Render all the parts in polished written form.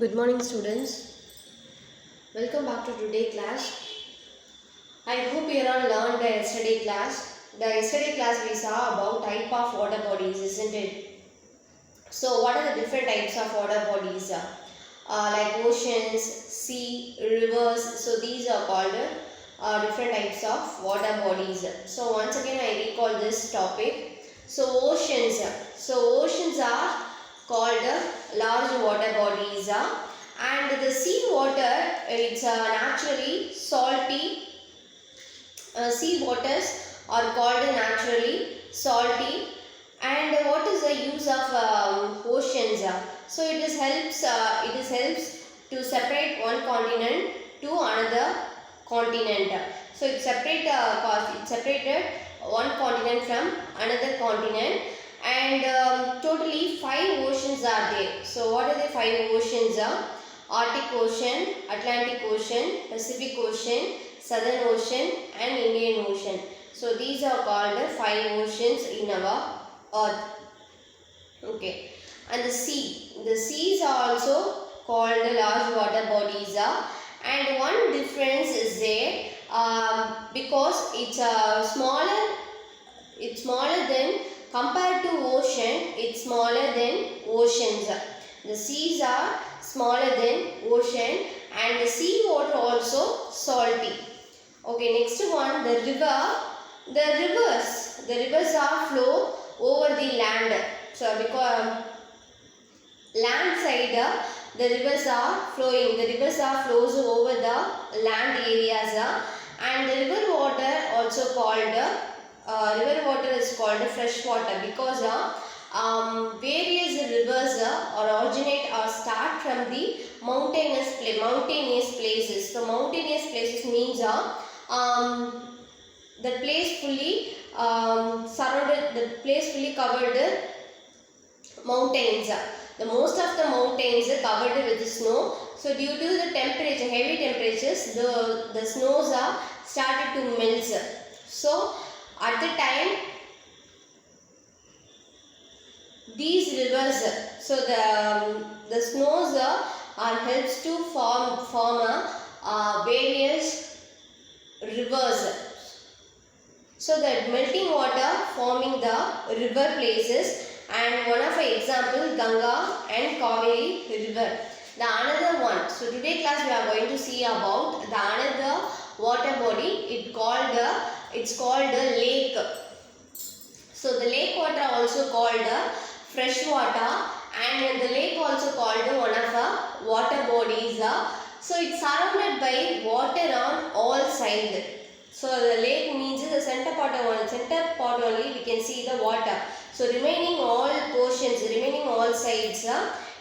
Good morning, students. Welcome back to today's class. I hope you all learned the yesterday class. The yesterday class we saw about type of water bodies, isn't it? So, what are the different types of water bodies? Like oceans, sea, rivers. So, these are called different types of water bodies. So, once again, I recall this topic. So, oceans. So, oceans are called large water bodies. And the sea water, it's naturally salty. Sea waters are called naturally salty. And what is the use of oceans? So it is helps to separate one continent to another continent. So it separated one continent from another continent, and totally 5 oceans are there. So what are the 5 oceans? Arctic Ocean, Atlantic Ocean, Pacific Ocean, Southern Ocean and Indian Ocean. So these are called 5 oceans in our earth. Okay. And the seas are also called large water bodies. And one difference is there, because it's smaller than, compared to ocean, it's smaller than oceans. The seas are smaller than ocean, and the sea water also salty. Okay, next one, the river. The rivers are flow over the land. So because land side, the rivers are flowing. The rivers are flows over the land areas, and the river water also called river water is called fresh water, because various rivers originate or start from the mountainous places. So mountainous places means the place fully covered mountains. The most of the mountains are covered with snow. So due to the temperature, heavy temperatures, the snows are started to melt. So at the time, these rivers, so the snows are helps to form various rivers. So the melting water forming the river places, and one of the example Ganga and Kaveri river. The another one. So today class we are going to see about the another water body. It's called the lake. So the lake water also called fresh water, and the lake also called one of the water bodies. So it's surrounded by water on all sides. So the lake means the center part only we can see the water. So remaining all portions, remaining all sides,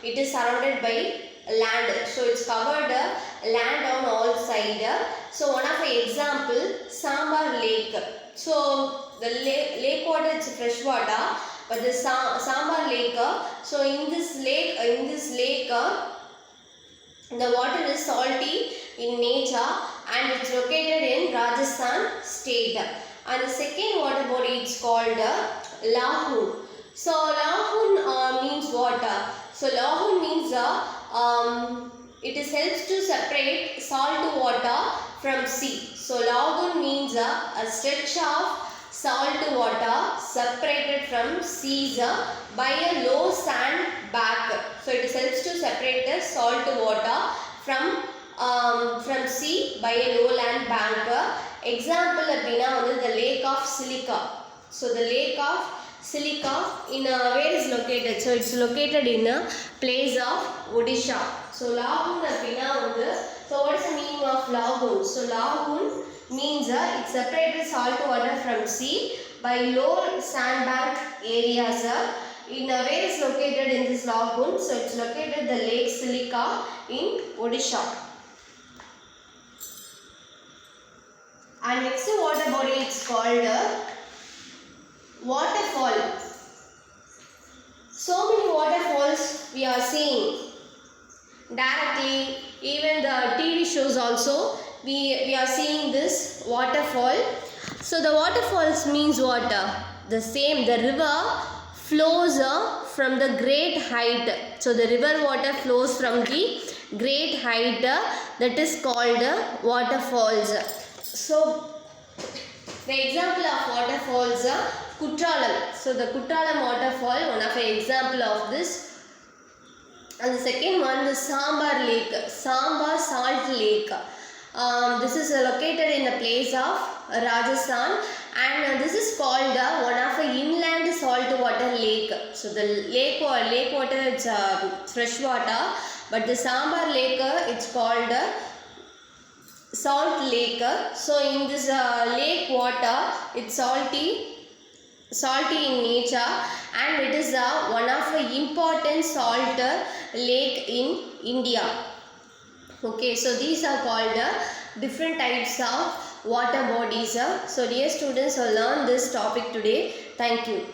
it is surrounded by land. So it's covered land on all sides. So one of the example, Sambar Lake. So the lake water is fresh water, but the Sambar Lake. So in this lake, the water is salty in nature, and it's located in Rajasthan state. And the second water body is called Lahun. So Lahun means water. So Lahun means it is helps to separate salt water from sea. So Lahun means a stretch of salt water separated from seas by a low sand bank. So it helps to separate the salt water from sea by a lowland bank. Example the lake of Silica. So the lake of Silica where is located? So it's located in a place of Odisha. So Lahun so what is the meaning of Lahun? So Lahun means it separated salt water from sea by low sandbank areas. In a way is located in this Lahun. So it's located the lake Silica in Odisha. And next water body is called waterfall. So many waterfalls we are seeing directly, even the TV shows also we are seeing this waterfall. So the waterfalls means what? The river flows from the great height. So the river water flows from the great height, that is called waterfalls. So the example of waterfalls are Kutralam. So the Kutralam waterfall, one of the example of this. And the second one, the Sambar Lake, Sambar Salt Lake. This is located in the place of Rajasthan, and this is called one of the inland saltwater lake. So the lake water, it's fresh water, but the Sambar Lake, it's called salt lake. So in this lake water, it's salty in nature, and it is one of the important salt lake in India. Okay, so these are called different types of water bodies. So dear students, learn this topic today. Thank you.